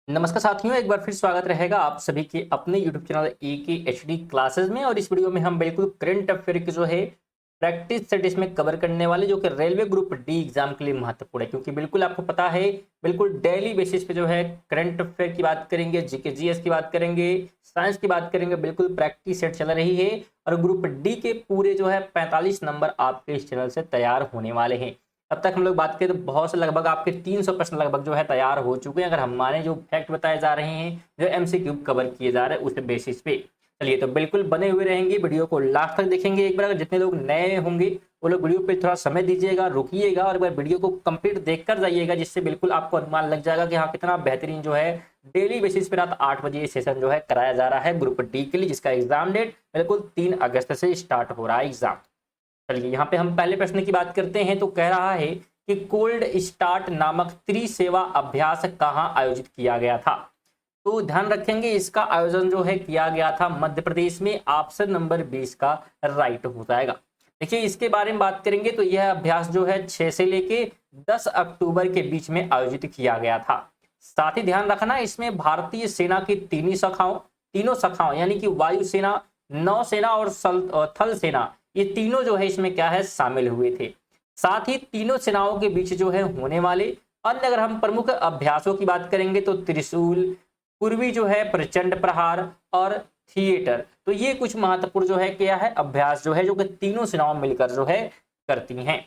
नमस्कार साथियों, एक बार फिर स्वागत रहेगा आप सभी के अपने YouTube channel AK HD classes में। और इस वीडियो में हम बिल्कुल करंट अफेयर की जो है प्रैक्टिस सेट इसमें कवर करने वाले, जो कि रेलवे ग्रुप डी एग्जाम के लिए महत्वपूर्ण है। क्योंकि बिल्कुल आपको पता है, बिल्कुल डेली बेसिस पे जो है करंट अफेयर की बात करेंगे, जीके जीएस की बात करेंगे, साइंस की बात करेंगे, बिल्कुल प्रैक्टिस सेट चल रही है। और ग्रुप डी के पूरे जो है 45 नंबर आपके इस चैनल से तैयार होने वाले हैं। अब तक हम लोग बात करें तो बहुत से लगभग आपके 300 प्रश्न लगभग जो है तैयार हो चुके हैं, अगर हमारे जो फैक्ट बताए जा रहे हैं, जो एमसीक्यू कवर किए जा रहे हैं उस बेसिस पे। चलिए, तो बिल्कुल बने हुए रहेंगे, वीडियो को लास्ट तक देखेंगे। एक बार अगर जितने लोग नए होंगे वो लोग वीडियो पे थोड़ा समय दीजिएगा, रुकिएगा और एक बार वीडियो को कंप्लीट देखकर जाइएगा, जिससे बिल्कुल आपको अनुमान लग जाएगा कि हाँ कितना बेहतरीन जो है डेली बेसिस पे रात 8 बजे सेशन जो है कराया जा रहा है ग्रुप डी के लिए, जिसका एग्जाम डेट बिल्कुल 3 अगस्त से स्टार्ट हो रहा है एग्जाम। चलिए, यहाँ पे हम पहले प्रश्न की बात करते हैं। तो कह रहा है कि कोल्ड स्टार्ट नामक त्रिसेवा अभ्यास कहाँ आयोजित किया गया था। तो ध्यान रखेंगे, इसका आयोजन जो है किया गया था मध्य प्रदेश में। ऑप्शन नंबर 20 का राइट हो जाएगा। देखिए, इसके बारे में बात करेंगे तो यह अभ्यास जो है 6 से लेके 10 अक्टूबर के बीच में आयोजित किया गया था। साथ ही ध्यान रखना, इसमें भारतीय सेना की तीनों शाखाओं यानी कि वायुसेना, नौसेना और थल सेना, ये तीनों जो है इसमें क्या है शामिल हुए थे। साथ ही तीनों सेनाओं के बीच जो है होने वाले अन्य अगर हम प्रमुख अभ्यासों की बात करेंगे तो त्रिशूल, पूर्वी जो है प्रचंड प्रहार और थिएटर। तो ये कुछ महत्वपूर्ण जो है क्या है अभ्यास जो है, जो कि तीनों सेनाओं मिलकर जो है करती हैं।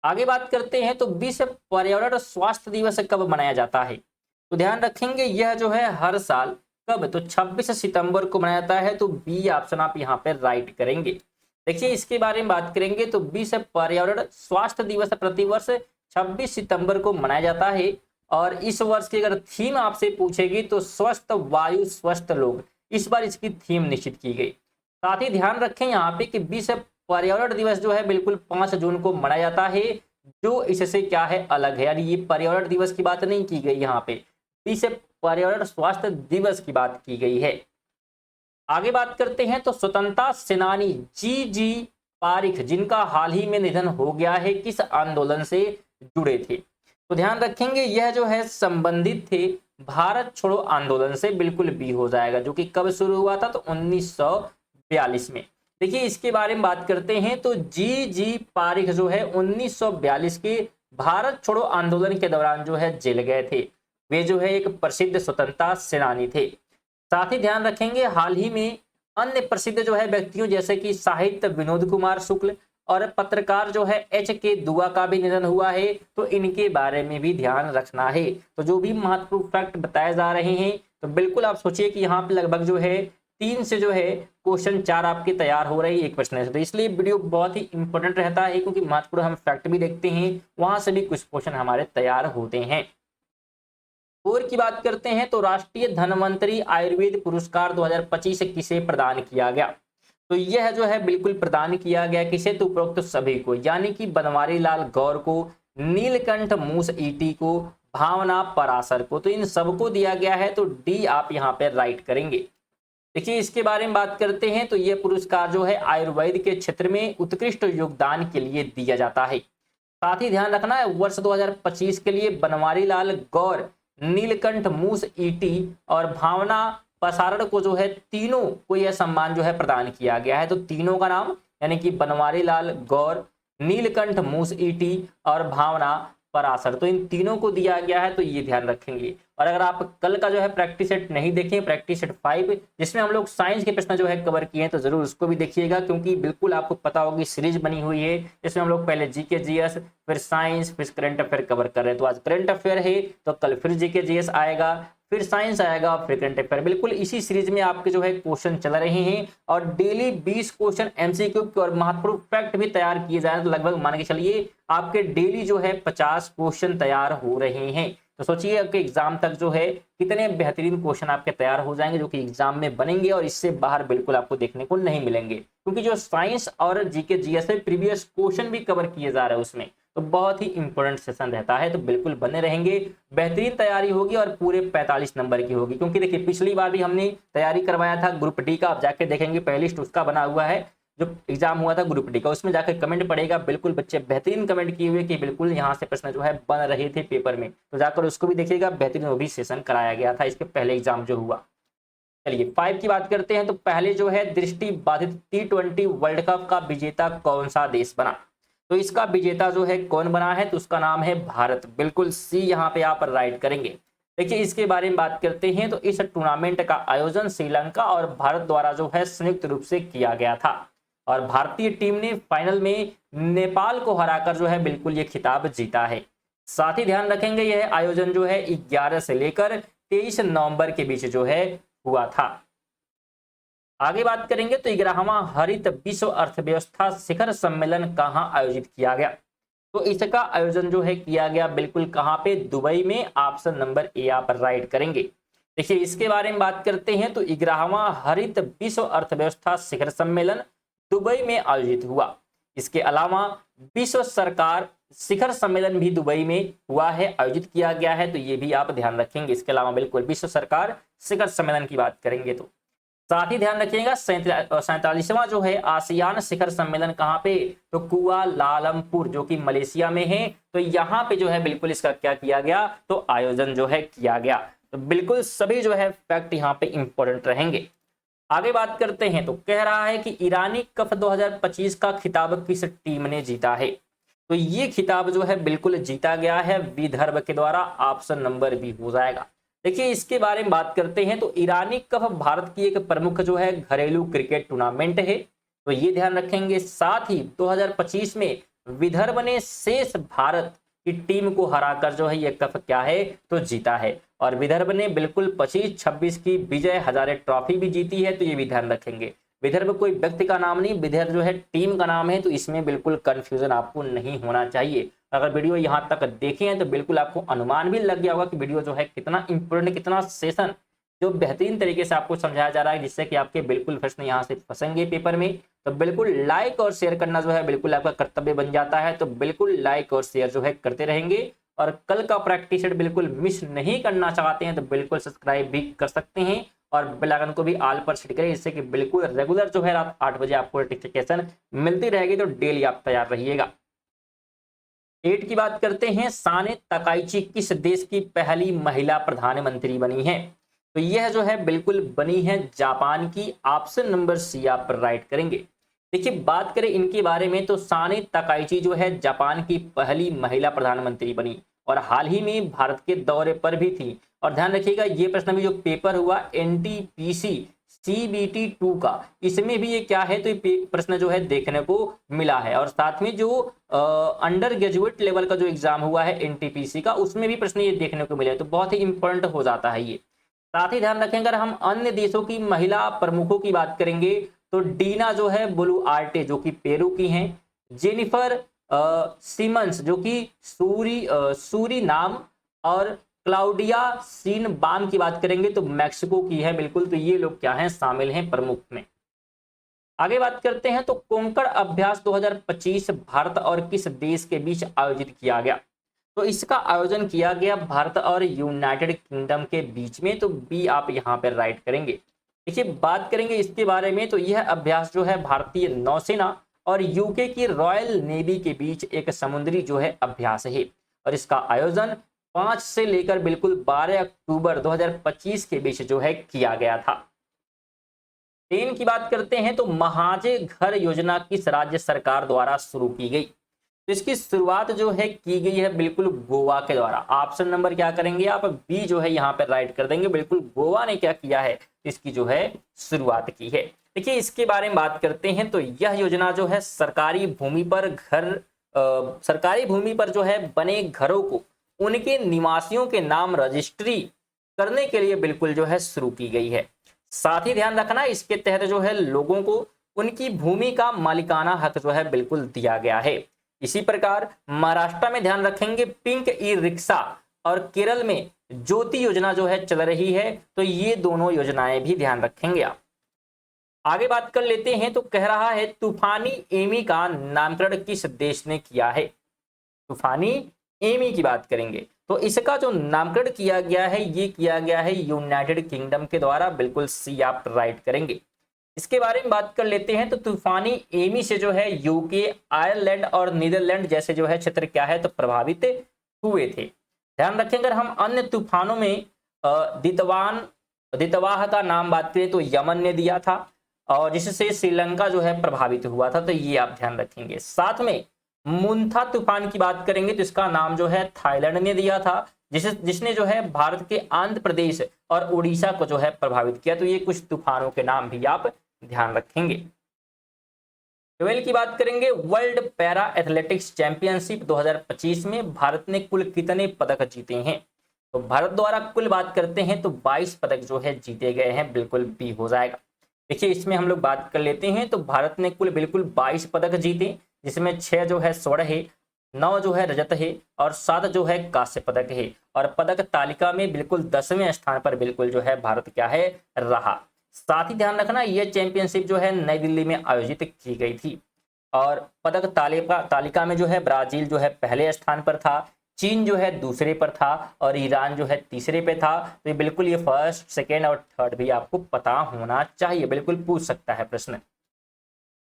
आगे बात करते हैं तो विश्व पर्यावरण स्वास्थ्य दिवस कब मनाया जाता है। तो ध्यान रखेंगे, यह जो है हर साल कब, तो 26 सितंबर को मनाया जाता है। तो बी ऑप्शन आप यहाँ पे राइट करेंगे। देखिए, इसके बारे में बात करेंगे तो विश्व पर्यावरण स्वास्थ्य दिवस प्रतिवर्ष 26 सितंबर को मनाया जाता है। और इस वर्ष की अगर थीम आपसे पूछेगी तो स्वस्थ वायु स्वस्थ लोग, इस बार इसकी थीम निश्चित की गई। साथ ही ध्यान रखें यहाँ पे कि विश्व पर्यावरण दिवस जो है बिल्कुल 5 जून को मनाया जाता है, जो इससे क्या है अलग है। यानी ये पर्यावरण दिवस की बात नहीं की गई, यहाँ पे विश्व पर्यावरण स्वास्थ्य दिवस की बात की गई है। आगे बात करते हैं तो स्वतंत्रता सेनानी जी पारिख, जिनका हाल ही में निधन हो गया है, किस आंदोलन से जुड़े थे। तो ध्यान रखेंगे, यह जो है संबंधित थे भारत छोड़ो आंदोलन से, बिल्कुल बी हो जाएगा, जो कि कब शुरू हुआ था तो 1942 में। देखिए, इसके बारे में बात करते हैं तो जी पारिख जो है 1942 के भारत छोड़ो आंदोलन के दौरान जो है जेल गए थे। वे जो है एक प्रसिद्ध स्वतंत्रता सेनानी थे। साथ ही ध्यान रखेंगे, हाल ही में अन्य प्रसिद्ध जो है व्यक्तियों जैसे कि साहित्य विनोद कुमार शुक्ल और पत्रकार जो है एच के दुआ का भी निधन हुआ है। तो इनके बारे में भी ध्यान रखना है। तो जो भी महत्वपूर्ण फैक्ट बताए जा रहे हैं, तो बिल्कुल आप सोचिए कि यहाँ पे लगभग जो है 3 से जो है क्वेश्चन 4 आपके तैयार हो रही है एक प्रश्न से। तो इसलिए वीडियो बहुत ही इंपॉर्टेंट रहता है, क्योंकि महत्वपूर्ण हम फैक्ट भी देखते हैं, वहां से भी कुछ क्वेश्चन हमारे तैयार होते हैं। और की बात करते हैं तो राष्ट्रीय धन्वंतरी आयुर्वेद पुरस्कार 2025 किसे प्रदान किया गया। तो यह जो है बिल्कुल प्रदान किया गया किसे, तो उपरोक्त सभी को, यानी कि बनवारी लाल गौर को, नीलकंठ मूस ईटी को, भावना पराशर को। तो इन सबको दिया गया है। तो डी आप यहाँ पे राइट करेंगे। देखिए, इसके बारे में बात करते हैं तो यह पुरस्कार जो है आयुर्वेद के क्षेत्र में उत्कृष्ट योगदान के लिए दिया जाता है। साथ ही ध्यान रखना है, वर्ष 2025 के लिए बनवारी लाल गौर, नीलकंठ मूस ईटी और भावना प्रसारण को जो है तीनों को यह सम्मान जो है प्रदान किया गया है। तो तीनों का नाम यानी कि बनवारी लाल गौर, नीलकंठ मूस ईटी और भावना पराशर, तो इन तीनों को दिया गया है। तो ये ध्यान रखेंगे। और अगर आप कल का जो है प्रैक्टिस सेट नहीं देखें, प्रैक्टिस सेट 5 जिसमें हम लोग साइंस के प्रश्न जो है कवर किए हैं, तो जरूर उसको भी देखिएगा, क्योंकि बिल्कुल आपको पता होगी सीरीज बनी हुई है जिसमें हम लोग पहले जीके जीएस, फिर साइंस, फिर करंट अफेयर कवर कर रहे हैं। तो आज करंट अफेयर है, तो कल फिर जीके जीएस आएगा, फिर साइंस आएगा, फिर करंट अफेयर। बिल्कुल इसी सीरीज में आपके जो है क्वेश्चन चल रहे हैं। और डेली 20 क्वेश्चन एमसीक्यू के और महत्वपूर्ण फैक्ट भी तैयार किए जा रहे हैं। तो लगभग मान के चलिए आपके डेली जो है 50 क्वेश्चन तैयार हो रहे हैं। तो सोचिए आपके एग्जाम तक जो है कितने बेहतरीन क्वेश्चन आपके तैयार हो जाएंगे, जो कि एग्जाम में बनेंगे और इससे बाहर बिल्कुल आपको देखने को नहीं मिलेंगे। क्योंकि जो साइंस और जीके जीएस में प्रीवियस क्वेश्चन भी कवर किए जा रहे हैं उसमें, तो बहुत ही इंपॉर्टेंट सेशन रहता है। तो बिल्कुल बने रहेंगे, बेहतरीन तैयारी होगी और पूरे 45 नंबर की होगी। क्योंकि देखिए, पिछली बार भी हमने तैयारी करवाया था ग्रुप डी का, आप जाके देखेंगे प्लेलिस्ट उसका बना हुआ है। जो एग्जाम हुआ था ग्रुप डी का, उसमें जाकर कमेंट पड़ेगा। बिल्कुल बच्चे बेहतरीन कमेंट किए हुए कि बिल्कुल यहाँ से प्रश्न जो है बन रहे थे पेपर में, तो जाकर उसको भी देखिएगा, बेहतरीन वो भी सेशन कराया गया था इसके पहले एग्जाम जो हुआ। चलिए 5 की बात करते हैं। तो पहले जो है दृष्टि बाधित T20 वर्ल्ड कप का विजेता कौन सा देश बना? तो इसका विजेता जो है कौन बना है? तो उसका नाम है भारत। बिल्कुल सी यहाँ पे आप राइट करेंगे। देखिए इसके बारे में बात करते हैं तो इस टूर्नामेंट का आयोजन श्रीलंका और भारत द्वारा जो है संयुक्त रूप से किया गया था और भारतीय टीम ने फाइनल में नेपाल को हराकर जो है बिल्कुल ये खिताब जीता है। साथ ही ध्यान रखेंगे यह आयोजन जो है 11 से लेकर 23 नवंबर के बीच जो है हुआ था। आगे बात करेंगे तो 11वां हरित विश्व अर्थव्यवस्था शिखर सम्मेलन कहां आयोजित किया गया? तो इसका आयोजन जो है किया गया बिल्कुल कहां पे? दुबई में। ऑप्शन नंबर ए आप राइट करेंगे। देखिए इसके बारे में बात करते हैं तो 11वां हरित विश्व अर्थव्यवस्था शिखर सम्मेलन दुबई में आयोजित हुआ। इसके अलावा विश्व सरकार शिखर सम्मेलन भी दुबई में हुआ है, आयोजित किया गया है, तो ये भी आप ध्यान रखेंगे। इसके अलावा बिल्कुल विश्व सरकार शिखर सम्मेलन की बात करेंगे तो साथ ही ध्यान रखिएगा 47वां जो है आसियान शिखर सम्मेलन कहां पे? तो कुआलालंपुर जो कि मलेशिया में है, तो यहाँ पे जो है बिल्कुल इसका क्या किया गया? तो आयोजन जो है किया गया। तो बिल्कुल सभी जो है फैक्ट यहाँ पे इंपॉर्टेंट रहेंगे। आगे बात करते हैं तो कह रहा है कि ईरानी कप 2025 का खिताब किस टीम ने जीता है? तो ये खिताब जो है बिल्कुल जीता गया है विदर्भ के द्वारा। ऑप्शन नंबर बी हो जाएगा। देखिए इसके बारे में बात करते हैं तो ईरानी कप भारत की एक प्रमुख जो है घरेलू क्रिकेट टूर्नामेंट है, तो ये ध्यान रखेंगे। साथ ही 2025 में विदर्भ ने शेष भारत की टीम को हराकर जो है ये कप क्या है? तो जीता है और विदर्भ ने बिल्कुल 25-26 की विजय हजारे ट्रॉफी भी जीती है, तो ये भी ध्यान रखेंगे। विदर्भ कोई व्यक्ति का नाम नहीं, विदर्भ जो है टीम का नाम है, तो इसमें बिल्कुल कंफ्यूजन आपको नहीं होना चाहिए। अगर वीडियो यहाँ तक देखे हैं तो बिल्कुल आपको अनुमान भी लग गया होगा कि वीडियो जो है कितना इंपोर्टेंट, कितना सेशन जो बेहतरीन तरीके से आपको समझाया जा रहा है, जिससे कि आपके बिल्कुल प्रश्न यहाँ से फंसेंगे पेपर में। तो बिल्कुल लाइक और शेयर करना जो है बिल्कुल आपका कर्तव्य बन जाता है, तो बिल्कुल लाइक और शेयर जो है करते रहेंगे। और कल का प्रैक्टिस सेट बिल्कुल मिस नहीं करना चाहते हैं तो बिल्कुल सब्सक्राइब भी कर सकते हैं और बेल आइकन को भी ऑल पर सेट करें, जिससे कि बिल्कुल रेगुलर जो है रात 8 बजे आपको नोटिफिकेशन मिलती रहेगी, तो डेली आप तैयार रहिएगा। 8 की बात करते हैं। साने तकाइची किस देश की पहली महिला प्रधानमंत्री बनी है? तो यह जो है बिल्कुल बनी है जापान की। ऑप्शन नंबर सी आप राइट करेंगे। देखिए बात करें इनके बारे में तो साने तकाइची जो है जापान की पहली महिला प्रधानमंत्री बनी और हाल ही में भारत के दौरे पर भी थी। और ध्यान रखिएगा ये प्रश्न भी जो पेपर हुआ NTPC CBT 2 का, इसमें भी ये क्या है? तो ये प्रश्न जो है देखने को मिला है। और साथ में जो अंडर ग्रेजुएट लेवल का जो एग्जाम हुआ है NTPC का, उसमें भी प्रश्न ये देखने को मिले, तो बहुत ही इंपॉर्टेंट हो जाता है ये। साथ ही ध्यान रखें अगर हम अन्य देशों की महिला प्रमुखों की बात करेंगे तो डीना जो है बोलुआर्टे जो कि पेरू की हैं, जेनिफर सिमंस जो कि सूरीनाम, और क्लाउडिया सीनबाम की बात करेंगे तो मैक्सिको की है बिल्कुल। तो ये लोग क्या हैं? शामिल हैं प्रमुख में। आगे बात करते हैं तो कोंकण अभ्यास 2025 भारत और किस देश के बीच आयोजित किया गया? तो इसका आयोजन किया गया भारत और यूनाइटेड किंगडम के बीच में, तो बी आप यहाँ पर राइट करेंगे। देखिए बात करेंगे इसके बारे में तो यह अभ्यास जो है भारतीय नौसेना और यूके की रॉयल नेवी के बीच एक समुद्री जो है अभ्यास है और इसका आयोजन 5 से लेकर बिल्कुल 12 अक्टूबर 2025 के बीच जो है किया गया था। 3 की बात करते हैं तो महाजे घर योजना किस राज्य सरकार द्वारा शुरू की गई? तो इसकी शुरुआत जो है की गई है बिल्कुल गोवा के द्वारा। ऑप्शन नंबर क्या करेंगे आप? बी जो है यहाँ पर राइट कर देंगे। बिल्कुल गोवा ने क्या किया है? इसकी जो है शुरुआत की है। देखिए इसके बारे में बात करते हैं तो यह योजना जो है सरकारी भूमि पर जो है बने घरों को उनके निवासियों के नाम रजिस्ट्री करने के लिए बिल्कुल जो है शुरू की गई है। साथ ही ध्यान रखना इसके तहत जो है लोगों को उनकी भूमि का मालिकाना हक जो है बिल्कुल दिया गया है। इसी प्रकार महाराष्ट्र में ध्यान रखेंगे पिंक ई रिक्शा और केरल में ज्योति योजना जो है चल रही है, तो ये दोनों योजनाएं भी ध्यान रखेंगे आप। आगे बात कर लेते हैं तो कह रहा है तूफानी एमी का नामकरण किस देश ने किया है? तूफानी एमी की बात करेंगे तो इसका जो नामकरण किया गया है ये किया गया है यूनाइटेड किंगडम के द्वारा। बिल्कुल सी आप राइट करेंगे। इसके बारे में बात कर लेते हैं तो तूफानी एमी से जो है यूके, आयरलैंड और नीदरलैंड जैसे जो है क्षेत्र क्या है तो प्रभावित हुए थे। ध्यान रखें, अगर हम अन्य तूफानों में दितवाह का नाम बात करें तो यमन ने दिया था और जिससे श्रीलंका जो है प्रभावित हुआ था, तो ये आप ध्यान रखेंगे। साथ में मुंथा तूफान की बात करेंगे तो इसका नाम जो है थाईलैंड ने दिया था, जिसने जो है भारत के आंध्र प्रदेश और उड़ीसा को जो है प्रभावित किया। तो ये कुछ तूफानों के नाम भी आप ध्यान रखेंगे। 12 की बात करेंगे, वर्ल्ड पैरा एथलेटिक्स चैंपियनशिप 2025 में भारत ने कुल कितने पदक जीते हैं? तो भारत द्वारा कुल बात करते हैं तो 22 पदक जो है जीते गए हैं, बिल्कुल भी हो जाएगा। देखिए इसमें हम लोग बात कर लेते हैं तो भारत ने कुल बिल्कुल 22 पदक जीते, जिसमें 6 जो है स्वर्ण है, 9 जो है रजत है और 7 जो है कांस्य पदक है। और पदक तालिका में बिल्कुल 10वें स्थान पर बिल्कुल जो है भारत क्या है रहा। साथ ही ध्यान रखना, यह चैंपियनशिप जो है नई दिल्ली में आयोजित की गई थी। और पदक तालिका में जो है ब्राजील जो है पहले स्थान पर था, चीन जो है दूसरे पर था और ईरान जो है तीसरे पे था। तो ये बिल्कुल ये फर्स्ट, सेकेंड और थर्ड भी आपको पता होना चाहिए, बिल्कुल पूछ सकता है प्रश्न।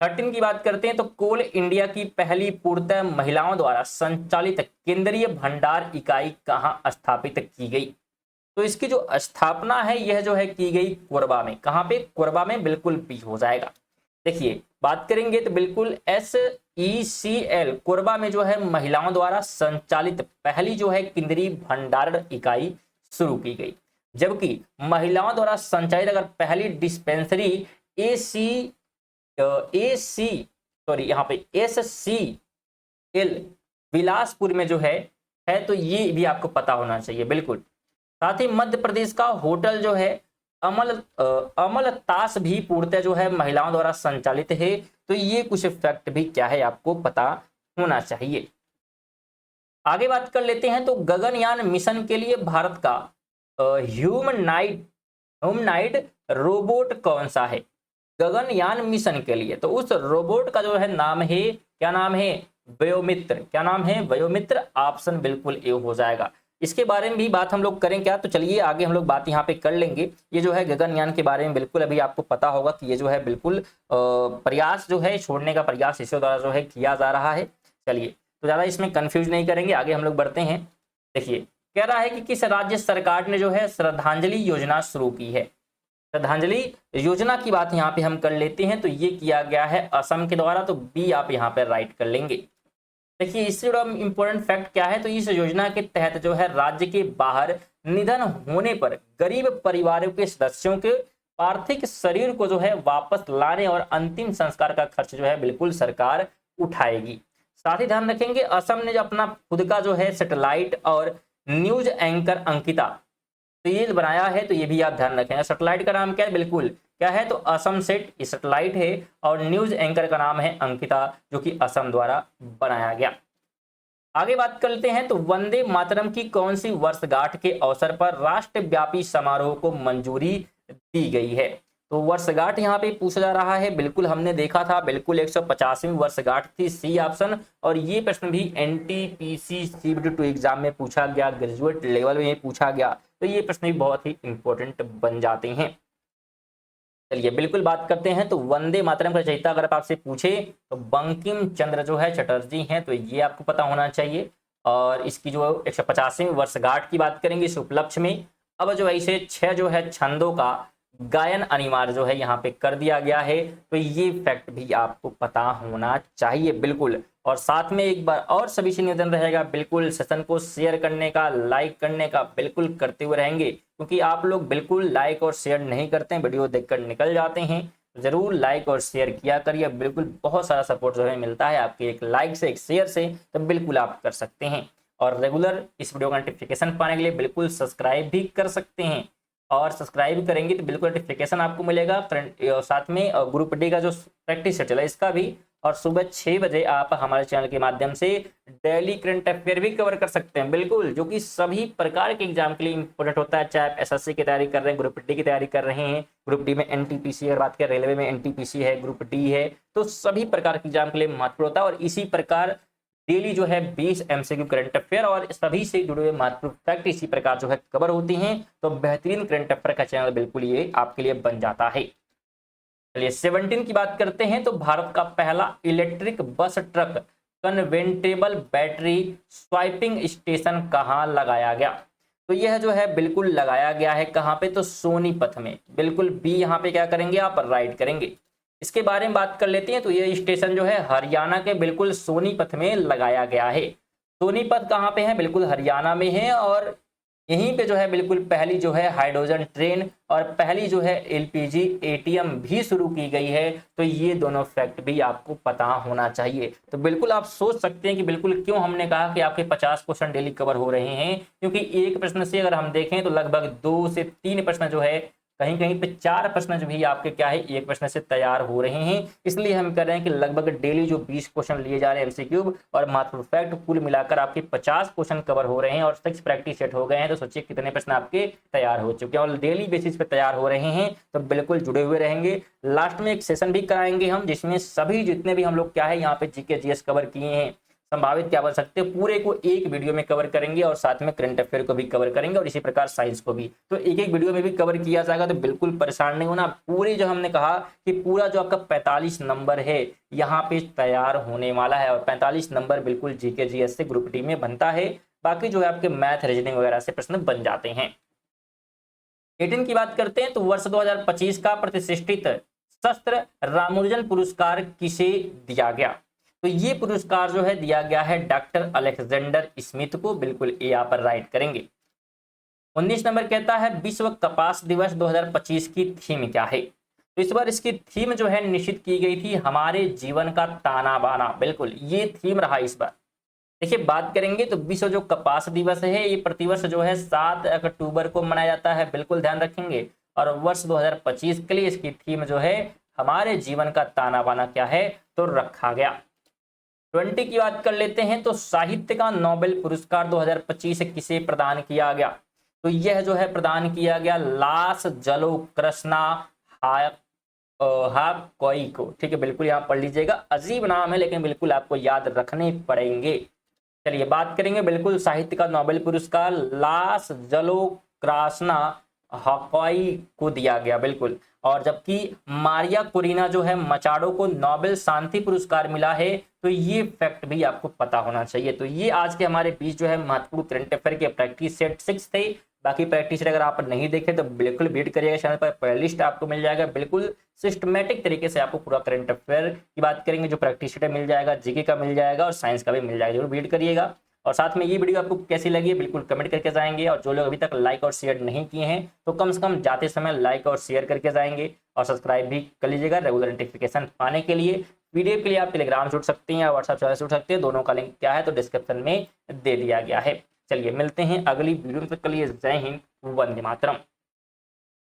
13 की बात करते हैं तो कोल इंडिया की पहली पूर्णतः महिलाओं द्वारा संचालित केंद्रीय भंडार इकाई कहाँ स्थापित की गई? तो इसकी जो स्थापना है यह जो है की गई कोरबा में। कहाँ पे? कोरबा में, बिल्कुल भी हो जाएगा। देखिए बात करेंगे तो बिल्कुल SECL कोरबा में जो है महिलाओं द्वारा संचालित पहली जो है केंद्रीय भंडारण इकाई शुरू की गई। जबकि महिलाओं द्वारा संचालित अगर पहली डिस्पेंसरी यहाँ पे SCL बिलासपुर में जो है तो ये भी आपको पता होना चाहिए बिल्कुल। साथ ही मध्य प्रदेश का होटल जो है अमलतास भी पूर्णतः जो है महिलाओं द्वारा संचालित है। तो ये कुछ फैक्ट भी क्या है आपको पता होना चाहिए। आगे बात कर लेते हैं तो गगनयान मिशन के लिए भारत का ह्यूमनाइड रोबोट कौन सा है? गगनयान मिशन के लिए तो उस रोबोट का जो है नाम है, क्या नाम है? वयोमित्र। क्या नाम है? वयोमित्र। ऑप्शन बिल्कुल ए हो जाएगा। इसके बारे में भी बात हम लोग करें क्या, तो चलिए आगे हम लोग बात यहाँ पे कर लेंगे। ये जो है गगनयान के बारे में बिल्कुल अभी आपको पता होगा कि ये जो है बिल्कुल प्रयास जो है छोड़ने का प्रयास इसरो द्वारा जो है किया जा रहा है। चलिए तो ज़्यादा इसमें कंफ्यूज नहीं करेंगे, आगे हम लोग बढ़ते हैं। देखिए कह रहा है कि किस राज्य सरकार ने जो है श्रद्धांजलि योजना शुरू की है? श्रद्धांजलि योजना की बात यहाँ पे हम कर लेते हैं तो ये किया गया है असम के द्वारा। तो बी आप यहाँ पे राइट कर लेंगे। देखिए इससे जुड़ा इंपॉर्टेंट फैक्ट क्या है, तो इस योजना के तहत जो है राज्य के बाहर निधन होने पर गरीब परिवारों के सदस्यों के पार्थिव शरीर को जो है वापस लाने और अंतिम संस्कार का खर्च जो है बिल्कुल सरकार उठाएगी। साथ ही ध्यान रखेंगे असम ने जो अपना खुद का जो है सैटेलाइट और न्यूज एंकर अंकिता तो ये बनाया है। तो ये भी आप ध्यान रखेंगे। सैटेलाइट का नाम क्या है? बिल्कुल क्या है? तो असम सेट सैटेलाइट है और न्यूज एंकर का नाम है अंकिता, जो कि असम द्वारा बनाया गया। आगे बात करते हैं तो वंदे मातरम की कौन सी वर्षगांठ के अवसर पर राष्ट्रव्यापी समारोह को मंजूरी दी गई है? तो वर्षगांठ यहाँ पे पूछा जा रहा है। बिल्कुल हमने देखा था, बिल्कुल 150वीं वर्षगांठ थी, सी ऑप्शन। और ये प्रश्न भी NTPC CBT2 एग्जाम में पूछा गया, ग्रेजुएट लेवल में पूछा गया। तो ये प्रश्न भी बहुत ही इंपॉर्टेंट बन जाते हैं। चलिए बिल्कुल बात करते हैं तो वंदे मातरम का रचयिता अगर आपसे पूछे तो बंकिम चंद्र जो है चटर्जी हैं, तो ये आपको पता होना चाहिए। और इसकी जो 150वीं वर्षगांठ की बात करेंगे इस उपलक्ष्य में अब जो ऐसे 6 जो है छंदों का गायन अनिवार्य जो है यहाँ पे कर दिया गया है। तो ये फैक्ट भी आपको पता होना चाहिए बिल्कुल। और साथ में एक बार और सभी से निवेदन रहेगा बिल्कुल सेशन को शेयर करने का, लाइक करने का बिल्कुल करते हुए रहेंगे, क्योंकि आप लोग बिल्कुल लाइक और शेयर नहीं करते हैं, वीडियो देखकर निकल जाते हैं। जरूर लाइक और शेयर किया करिए, बिल्कुल बहुत सारा सपोर्ट जो है मिलता है आपके एक लाइक से, एक शेयर से। तो बिल्कुल आप कर सकते हैं। और रेगुलर इस वीडियो का नोटिफिकेशन पाने के लिए बिल्कुल सब्सक्राइब भी कर सकते हैं। और सब्सक्राइब करेंगे तो बिल्कुल नोटिफिकेशन आपको मिलेगा। साथ में ग्रुप डी का जो प्रैक्टिस शेड्यूल है इसका भी, और सुबह 6 बजे आप हमारे चैनल के माध्यम से डेली करंट अफेयर भी कवर कर सकते हैं बिल्कुल, जो कि सभी प्रकार के एग्जाम के लिए इंपॉर्टेंट होता है। चाहे आप SSC की तैयारी कर रहे हैं, ग्रुप डी की तैयारी कर रहे हैं, ग्रुप डी में NTPC अगर बात करें, रेलवे में NTPC है, ग्रुप डी है, तो सभी प्रकार के एग्जाम के लिए महत्वपूर्ण होता है। और इसी प्रकार डेली जो है 20 MCQ करंट अफेयर और सभी से जुड़े हुए महत्वपूर्ण फैक्ट इसी प्रकार जो है कवर होती हैं। तो बेहतरीन करंट अफेयर का चैनल बिल्कुल ये आपके लिए बन जाता है। चलिए 17 की बात करते हैं। तो भारत का पहला electric bus truck convertible battery swapping station कहाँ लगाया गया? तो यह जो है बिल्कुल लगाया गया है कहाँ पे? तो सोनीपत में। बिल्कुल बी यहाँ पे क्या करेंगे आप? राइट करेंगे। इसके बारे में बात कर लेते हैं। तो ये स्टेशन जो है हरियाणा के बिल्कुल सोनीपत में लगाया गया है। सोनीपत कहाँ पे है? बिल्कुल हरियाणा में है। और यहीं पे जो है बिल्कुल पहली जो है हाइड्रोजन ट्रेन और पहली जो है एलपीजी एटीएम भी शुरू की गई है। तो ये दोनों फैक्ट भी आपको पता होना चाहिए। तो बिल्कुल आप सोच सकते हैं कि बिल्कुल क्यों हमने कहा कि आपके 50 क्वेश्चन डेली कवर हो रहे हैं, क्योंकि एक प्रश्न से अगर हम देखें तो लगभग 2 से 3 प्रश्न जो है, कहीं कहीं पे 4 प्रश्न जो भी आपके क्या है एक प्रश्न से तैयार हो रहे हैं। इसलिए हम कह रहे हैं कि लगभग डेली जो 20 क्वेश्चन लिए जा रहे हैं एमसीक्यू और महत्वपूर्ण फैक्ट, कुल मिलाकर आपके 50 क्वेश्चन कवर हो रहे हैं और 6 प्रैक्टिस सेट हो गए हैं। तो सोचिए कितने प्रश्न आपके तैयार हो चुके हैं और डेली बेसिस पे तैयार हो रहे हैं। तो बिल्कुल जुड़े हुए रहेंगे। लास्ट में एक सेशन भी कराएंगे हम, जिसमें सभी जितने भी हम लोग क्या है यहाँ पे जीके जीएस कवर किए हैं, संभावित क्या बन सकते हैं, पूरे को एक वीडियो में कवर करेंगे और साथ में करंट अफेयर को भी कवर करेंगे और इसी प्रकार साइंस को भी। तो एक एक वीडियो में भी कवर किया जाएगा। तो बिल्कुल परेशान नहीं होना। पूरे जो हमने कहा कि पूरा जो आपका 45 नंबर है यहाँ पे तैयार होने वाला है और 45 नंबर बिल्कुल जीके जीएस से ग्रुप डी में बनता है। बाकी जो है आपके मैथ रीजनिंग वगैरह से प्रश्न बन जाते हैं। 18 की बात करते हैं। तो वर्ष 2025 का प्रतिष्ठित शस्त्र रामानुजन पुरस्कार किसे दिया गया? तो ये पुरस्कार जो है दिया गया है डॉक्टर अलेक्जेंडर स्मिथ को। बिल्कुल ए यहाँ पर राइट करेंगे। 19 नंबर कहता है विश्व कपास दिवस 2025 की थीम क्या है? तो इस बार इसकी थीम जो है निश्चित की गई थी हमारे जीवन का ताना बाना। बिल्कुल ये थीम रहा इस बार। देखिए बात करेंगे तो विश्व जो कपास दिवस है ये प्रतिवर्ष जो है 7 अक्टूबर को मनाया जाता है। बिल्कुल ध्यान रखेंगे। और वर्ष 2025 के लिए इसकी थीम जो है हमारे जीवन का ताना बाना क्या है तो रखा गया। 20 की बात कर लेते हैं। तो साहित्य का नोबेल पुरस्कार 2025 किसे प्रदान किया गया? तो यह जो है प्रदान किया गया लास जलो कृष्णा कोई को। ठीक है, बिल्कुल यहाँ पढ़ लीजिएगा। अजीब नाम है लेकिन बिल्कुल आपको याद रखने पड़ेंगे। चलिए बात करेंगे बिल्कुल साहित्य का नोबेल पुरस्कार लास जलो कृष्णा हकॉई को दिया गया। बिल्कुल। और जबकि मारिया कुरीना जो है मचाडो को नोबेल शांति पुरस्कार मिला है। तो ये फैक्ट भी आपको पता होना चाहिए। तो ये आज के हमारे बीच जो है महत्वपूर्ण करंट अफेयर के प्रैक्टिस सेट 6 थे। बाकी प्रैक्टिस सेट अगर आप नहीं देखे तो बिल्कुल विजिट करिएगा चैनल पर, प्लेलिस्ट आपको मिल जाएगा। बिल्कुल सिस्टमेटिक तरीके से आपको पूरा करंट अफेयर की बात करेंगे, जो प्रैक्टिस सेट मिल जाएगा, जीके का मिल जाएगा और साइंस का भी मिल जाएगा। जरूर विजिट करिएगा। और साथ में ये वीडियो आपको कैसी लगी है बिल्कुल कमेंट करके जाएंगे। और जो लोग अभी तक लाइक और शेयर नहीं किए हैं तो कम से कम जाते समय लाइक और शेयर करके जाएंगे और सब्सक्राइब भी कर लीजिएगा रेगुलर नोटिफिकेशन पाने के लिए। पीडीएफ के लिए आप टेलीग्राम जुड़ सकते हैं या व्हाट्सएप चैनल जुड़ सकते हैं। दोनों का लिंक क्या है तो डिस्क्रिप्शन में दे दिया गया है। चलिए मिलते हैं अगली वीडियो में। तब तक के लिए जय हिंद, वंदे मातरम।